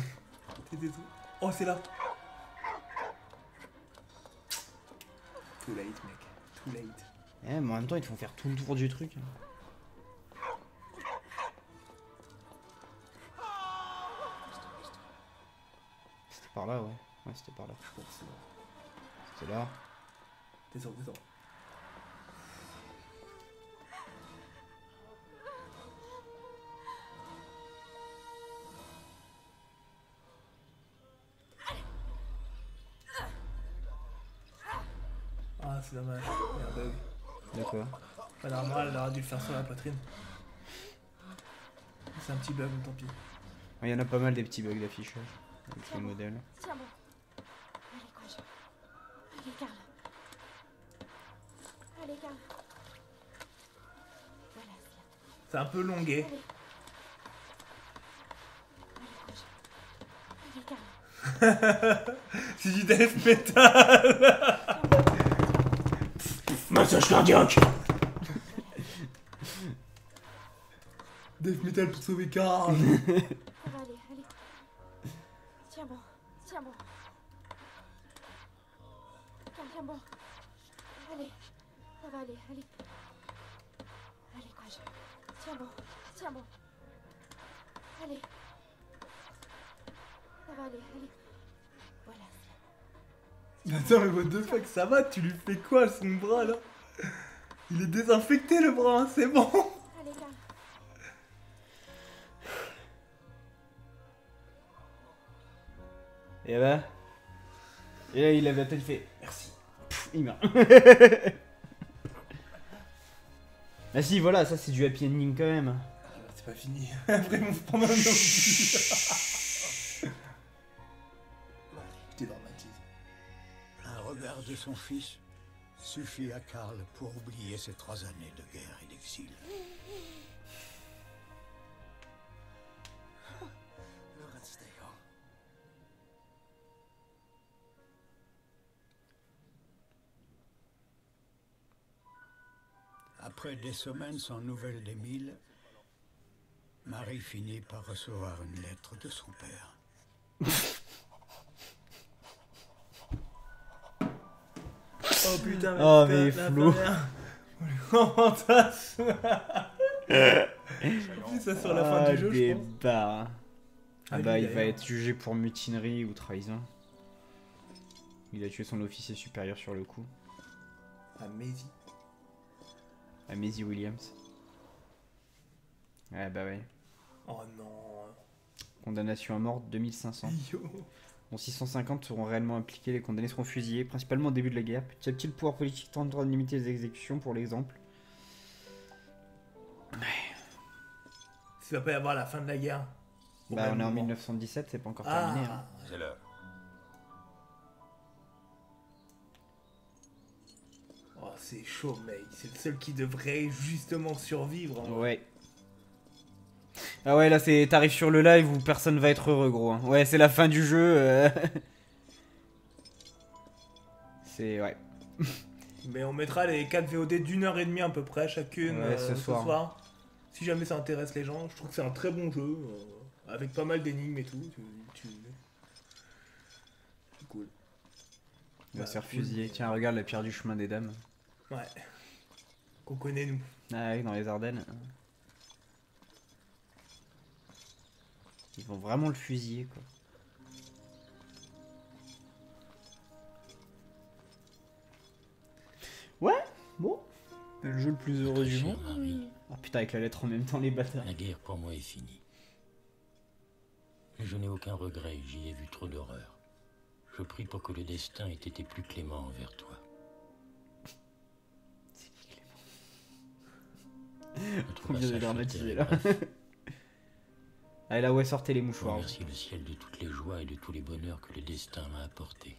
T'étais tout... Oh c'est là. Too late mec. Too late. Eh, mais en même temps, ils te font faire tout le tour du truc. C'était par là, ouais. Ouais, c'était par là. C'était là. Descends, descends. Ah c'est dommage, il y a un bug. D'accord. Pas normal, elle aurait dû le faire sur la poitrine. C'est un petit bug, mais tant pis. Il y en a pas mal des petits bugs d'affichage avec les modèles. Tiens bon. Allez, courage. Allez, Karl. Allez, Karl. Voilà, c'est là. C'est un peu longué. Allez. Allez, courage. Allez, Karl. C'est du death metal. Massage cardiaque. Death metal pour sauver Karl. Ça va aller, allez. Tiens bon, tiens bon. Tiens bon. Allez, ça va aller, allez. Allez, courage. Tiens bon, tiens bon. Allez. Ça va aller, allez. Voilà, c'est là. Attends, mais what the fuck, ça va, tu lui fais quoi à son bras là? Il est désinfecté le bras, hein, c'est bon. Allez, Karl. Et bah. Et là, il avait la tête, il fait merci. Pff, il meurt. Ah si, voilà, ça c'est du happy ending quand même. C'est pas fini. Après, ils vont se prendre un autre. Je dédramatise. Un regard de son fils suffit à Karl pour oublier ces 3 années de guerre et d'exil. Après des semaines sans nouvelles d'Émile, Marie finit par recevoir une lettre de son père. Oh putain, Oh, putain, mais la Flo. première. On lui fantasme. C'est ça sur la fin du jeu, je pense. barres. Ah Ah, bah, lui, il va d'ailleurs. être jugé pour mutinerie ou trahison. Il a tué son officier supérieur sur le coup. Ah, Maisie. À Maisie Williams. Ouais, bah ouais. Oh non. Condamnation à mort 2500. Yo. Dont 650 seront réellement impliqués, les condamnés seront fusillés, principalement au début de la guerre. Petit à petit, le pouvoir politique tentera de limiter les exécutions, pour l'exemple. S'il va pas y avoir la fin de la guerre. Au Bah, même on est en moment. 1917, c'est pas encore terminé. Hein. Ah, C'est l'heure. oh, c'est chaud, mec. C'est le seul qui devrait justement survivre. Hein. Ouais. Ah ouais, là, c'est t'arrives sur le live où personne va être heureux, gros. Hein. Ouais, c'est la fin du jeu. C'est... ouais. Mais on mettra les 4 VOD d'1h30 à peu près chacune Ouais, ce soir. Si jamais ça intéresse les gens, je trouve que c'est un très bon jeu. Avec pas mal d'énigmes et tout. C'est cool. Il va Ouais, se faire cool. fusiller. Tiens, regarde la pierre du chemin des dames. Ouais. Qu'on connaît nous. Ah oui, dans les Ardennes. Ils vont vraiment le fusiller, quoi. Ouais, bon. C'est le jeu le plus heureux du Cher monde. Marie, Ah putain, avec la lettre en même temps, les bâtards. la guerre pour moi est finie. Mais je n'ai aucun regret, j'y ai vu trop d'horreur. Je prie pour que le destin ait été plus clément envers toi. C'est qui Clément? Notre Trop bien passage dédramatisé, sur là. Terre est bref. Allez, là, ouais, sortez les Je mouchoirs. remercie le ciel de toutes les joies et de tous les bonheurs que le destin m'a apportés.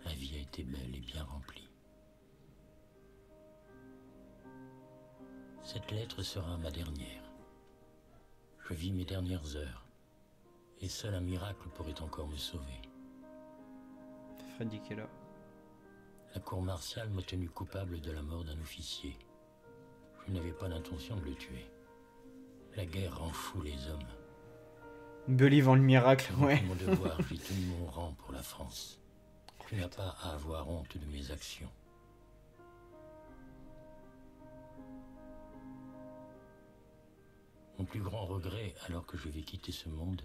Ma vie a été belle et bien remplie. Cette lettre sera ma dernière. Je vis mes dernières heures. Et seul un miracle pourrait encore me sauver. Freddy qui est là. La cour martiale m'a tenu coupable de la mort d'un officier. Je n'avais pas l'intention de le tuer. La guerre rend fou les hommes. Bully vend le miracle, J'ai ouais. fait mon devoir, j'ai tenu mon rang pour la France. Tu n'as pas à avoir honte de mes actions. Mon plus grand regret, alors que je vais quitter ce monde,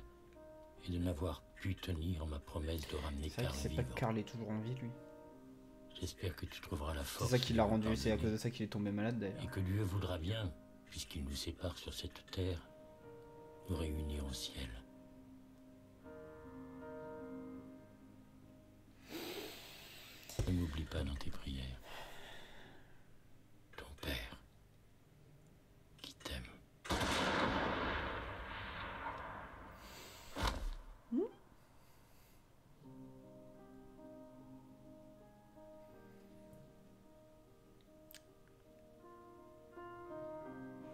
est de n'avoir pu tenir ma promesse de ramener C'est vrai Karl qu'il sait pas vivant. que Karl est toujours en vie, lui. J'espère que tu trouveras la C'est force. ça qui l'a de me rendu, c'est à pardonner cause de ça qu'il est tombé malade, Et d'ailleurs. que Dieu voudra bien, puisqu'il nous sépare sur cette terre, nous réunir au ciel. Ne m'oublie pas dans tes prières. Ton père, qui t'aime.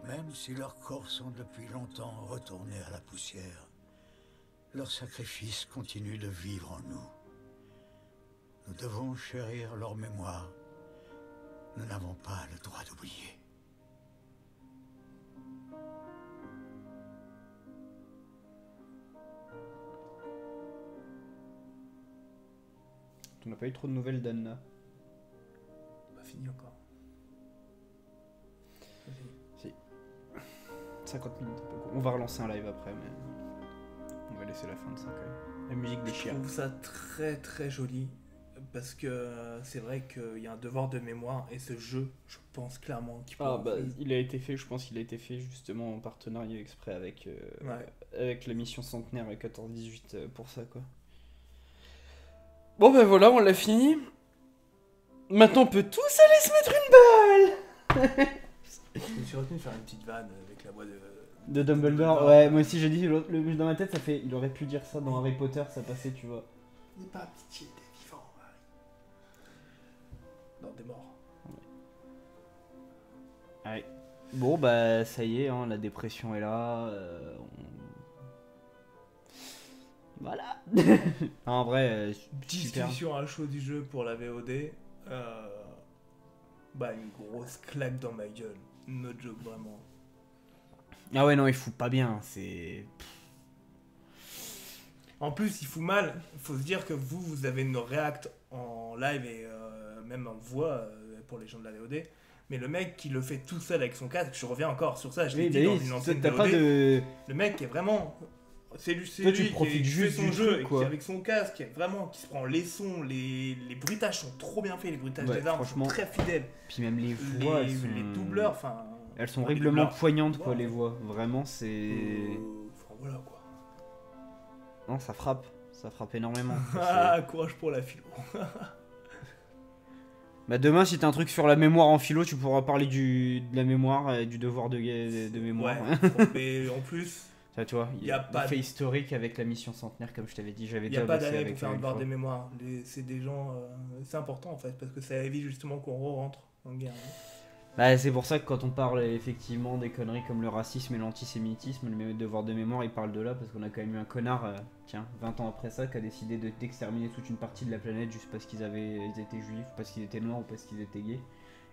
Même si leurs corps sont depuis longtemps retournés à la poussière, leur sacrifice continue de vivre en nous. Nous devons chérir leur mémoire. Nous n'avons pas le droit d'oublier. On n'a pas eu trop de nouvelles d'Anna. Pas fini encore. Pas fini. 50 minutes, un peu court. On va relancer un live après, mais on va laisser la fin de ça quand même. La musique Je déchire. trouve ça très très joli parce que c'est vrai qu'il y a un devoir de mémoire et ce jeu, je pense clairement qu'il peut. Ah bah il a été fait, je pense qu'il a été fait justement en partenariat exprès avec, Ouais. avec la mission centenaire 14-18 pour ça quoi. Bon ben voilà, on l'a fini. Maintenant on peut tous aller se mettre une balle. Je me suis retenu de faire une petite vanne avec la voix de. De Dumbledore, ouais, moi aussi j'ai dit, dans ma tête ça fait, il aurait pu dire ça dans Harry Potter, ça passait tu vois. N'aie pas pitié des vivants, Harry. Non, des morts. Ouais. Bon bah ça y est, hein, la dépression est là. Voilà. En vrai, super. Discussion à chaud du jeu pour la VOD. Bah, une grosse claque dans ma gueule. No joke, vraiment. Ah ouais non, il fout pas bien, c'est... En plus, il fout mal. Il faut se dire que vous avez nos réacts en live et même en voix pour les gens de la VOD. Mais le mec qui le fait tout seul avec son casque, je reviens encore sur ça, je l'ai Oui, dit bah dans oui, une ancienne t'as VOD. pas de... Le mec est vraiment... C'est lui, Toi, tu qui profites fait juste son du jeu truc, et quoi. qui, avec son casque, vraiment, qui se prend les sons, les bruitages sont trop bien faits, les bruitages Ouais, des armes franchement. sont très fidèles. Puis même les voix, Les, elles sont... les doubleurs, enfin... Elles sont les horriblement doubleurs, poignantes quoi, ouais. les voix. Vraiment, c'est... Enfin, voilà quoi. Non, ça frappe énormément. Ah, courage pour la philo. Bah demain, si t'as un truc sur la mémoire en philo, tu pourras parler de la mémoire, du devoir de mémoire. Ouais, mais en plus, Ça, tu vois, il Y a pas fait de- historique avec la mission centenaire, comme je t'avais dit. J'avais il n'y a déjà pas bossé d'année avec pour faire eux un une devoir fois. des mémoires. C'est des gens... c'est important en fait, parce que ça évite justement qu'on re-rentre en guerre. Bah, c'est pour ça que quand on parle effectivement des conneries comme le racisme et l'antisémitisme, le devoir de mémoire, il parle de là parce qu'on a quand même eu un connard, tiens, 20 ans après ça, qui a décidé d'exterminer toute une partie de la planète juste parce qu'ils étaient juifs, parce qu'ils étaient noirs ou parce qu'ils étaient gays.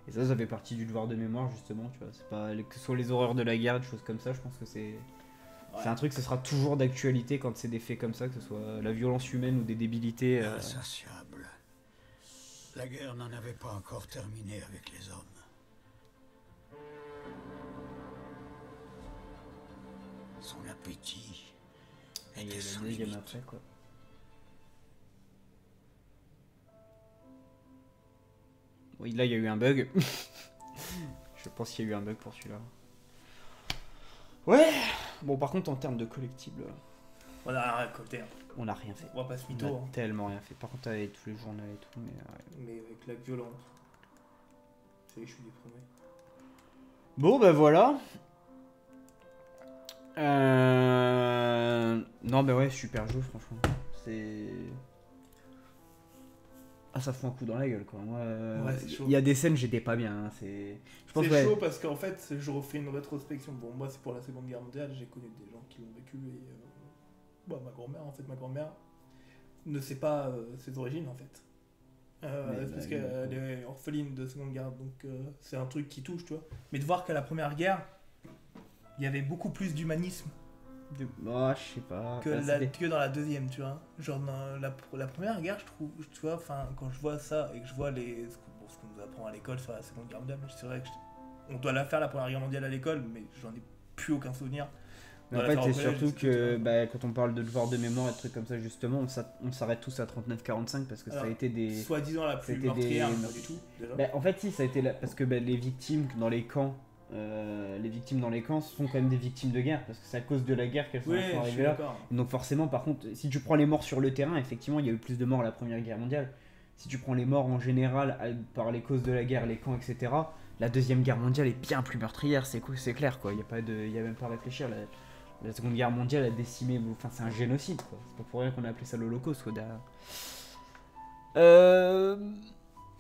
Et ça fait partie du devoir de mémoire justement, tu vois. C'est pas que ce soit les horreurs de la guerre, des choses comme ça, je pense que c'est un truc, ce sera toujours d'actualité quand c'est des faits comme ça, que ce soit la violence humaine ou des débilités. Insatiable. La guerre n'en avait pas encore terminé avec les hommes. Son appétit Et il y était a sans la deuxième limite. après quoi. Oui, là il y a eu un bug. Je pense qu'il y a eu un bug pour celui-là. Ouais. Bon, par contre, en termes de collectibles, On a rien récolté, hein. on n'a rien fait. On va pas se On mytho, a hein. tellement rien fait. Par contre, avec tous les journaux et tout, mais Mais avec la violence. Ça y est, je suis déprimé. bon, bah voilà. Non, bah ouais, super jeu, franchement. C'est. Ah, ça fout un coup dans la gueule, quoi. Moi, Ouais, c'est chaud. il y a des scènes, j'étais pas bien. Hein. Je pense C'est ouais. chaud parce qu'en fait, je refais une rétrospection. Bon, moi, c'est pour la Seconde Guerre mondiale. J'ai connu des gens qui l'ont vécu et bah, ma grand-mère, ne sait pas ses origines, en fait. Parce qu'elle est orpheline de Seconde Guerre, donc c'est un truc qui touche, tu vois. Mais de voir qu'à la Première Guerre, il y avait beaucoup plus d'humanisme Oh, je sais pas. que dans la deuxième, tu vois. Genre dans la Première Guerre, je trouve, tu vois, enfin, quand je vois ça et que je vois ce qu'on nous apprend à l'école sur la Seconde Guerre mondiale, c'est vrai que on doit la faire la Première Guerre mondiale à l'école, mais j'en ai plus aucun souvenir. Mais en fait, c'est surtout que quand on parle de devoir de mémoire et de trucs comme ça, justement, on s'arrête tous à 39-45 parce que ça a été des. Soi-disant la plus meurtrière, pas du tout. Déjà. En fait, si, ça a été parce que les victimes dans les camps. Les victimes dans les camps sont quand même des victimes de guerre parce que c'est à cause de la guerre qu'elles sont arrivées là. Donc forcément, par contre, si tu prends les morts sur le terrain, effectivement, il y a eu plus de morts à la Première Guerre mondiale. Si tu prends les morts en général par les causes de la guerre, les camps, etc., la Deuxième Guerre mondiale est bien plus meurtrière, c'est clair quoi. Il y a même pas à réfléchir. La Seconde Guerre mondiale a décimé, enfin c'est un génocide quoi. C'est pas pour rien qu'on a appelé ça l'Holocauste quoi derrière.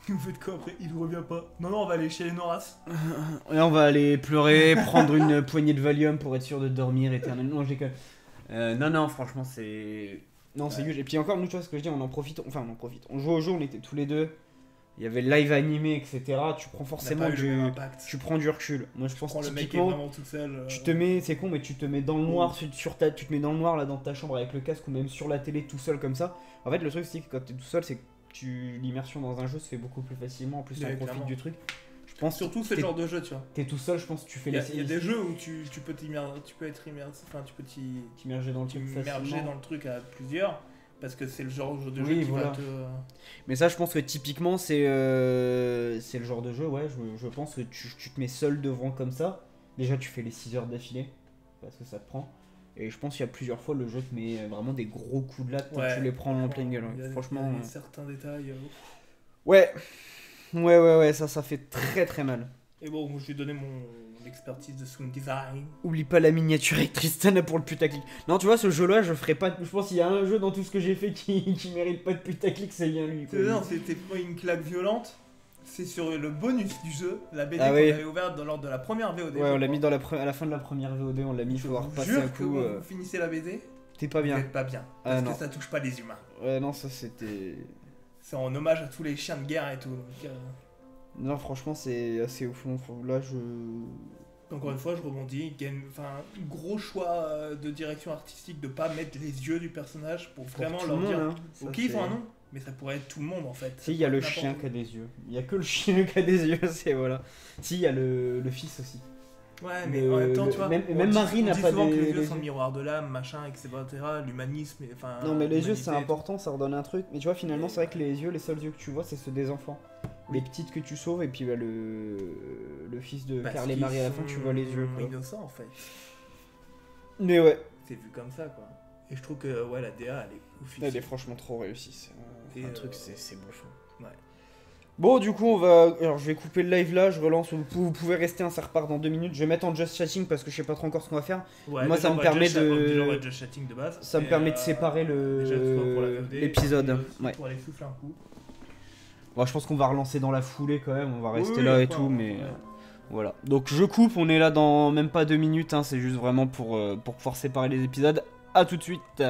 Vous faites quoi après? Il revient pas. Non, on va aller chez les Noras. Et on va aller pleurer, prendre une poignée de Valium pour être sûr de dormir éternellement. Non, je déconne. Non, franchement, c'est. Non, c'est huge. Et puis encore, nous, tu vois ce que je dis, on en profite. Enfin, on en profite. On joue au jeu, on était tous les deux. Il y avait le live animé, etc. Tu prends forcément tu prends du recul. Moi, je pense que le mec est typiquement, vraiment tout seul. tu te mets, c'est con, mais tu te mets dans le noir tu te mets dans le noir là dans ta chambre avec le casque ou même sur la télé tout seul comme ça. En fait, le truc, c'est que quand t'es tout seul, c'est que l'immersion dans un jeu se fait beaucoup plus facilement. En plus, on profite du truc. Je pense surtout ce genre de jeu, tu vois. T'es tout seul, je pense que tu fais Il y a des jeux où tu peux être immersé, enfin tu peux t'immerger dans le truc à plusieurs. Parce que c'est le genre de jeu qui va te... Mais ça, je pense que typiquement, c'est le genre de jeu, ouais, je pense que tu te mets seul devant comme ça. Déjà, tu fais les 6 heures d'affilée, parce que ça te prend. Et je pense qu'il y a plusieurs fois, le jeu te met vraiment des gros coups de latte quand tu les prends en pleine gueule. Franchement... Il y a certains détails... Ouais, ça fait très très mal. Et bon, je vais donner mon expertise de sound design. Oublie pas la miniature avec Tristana pour le putaclic. Non, tu vois, ce jeu-là, je ferai pas. Je pense qu'il y a un jeu dans tout ce que j'ai fait qui mérite pas de putaclic, c'est bien lui. Non, c'était pas une claque violente. C'est sur le bonus du jeu, la BD qu'on avait ouverte lors de la première VOD. Ouais, on l'a mis à la fin de la première VOD, on l'a mis pour pouvoir passer un coup. Vous finissez la BD. T'es pas bien. Vous êtes pas bien. Parce que ça touche pas les humains. Ouais, non, ça c'était. C'est en hommage à tous les chiens de guerre et tout. Donc, non, franchement, c'est assez ouf. Là, encore une fois, je rebondis. Gros choix de direction artistique de pas mettre les yeux du personnage pour vraiment leur dire. Hein. Ok, ils font un nom, mais ça pourrait être tout le monde en fait. Si, il y a le chien qui a des yeux. Il y a que le chien qui a des yeux, c'est voilà. Si, il y a le fils aussi. Ouais, mais en même temps, tu vois. Même Marie n'a pas souvent que les yeux sont le miroir de l'âme, machin, etc. L'humanisme. Non, mais les yeux, c'est important, ça redonne un truc. Mais tu vois, finalement, c'est vrai que les yeux, les seuls yeux que tu vois, c'est ceux des enfants. Les petites que tu sauves, et puis le fils de Karl et Marie à la fin, tu vois les yeux. Innocent en fait. Mais ouais. C'est vu comme ça quoi. Et je trouve que la DA elle est ouf. Elle est franchement trop réussie. C'est un truc, c'est bluffant. Ouais. Bon, du coup, alors je vais couper le live là, je relance. Vous pouvez rester, ça repart dans 2 minutes. Je vais mettre en just chatting parce que je sais pas trop encore ce qu'on va faire. Ouais, moi, ça me permet de. Just chatting de base. Ça me permet de séparer l'épisode. Ouais. Pour aller souffler un coup. Bon, je pense qu'on va relancer dans la foulée quand même. On va rester là et tout, mais voilà. Donc je coupe. On est là dans même pas 2 minutes. Hein, c'est juste vraiment pour pouvoir séparer les épisodes. À tout de suite.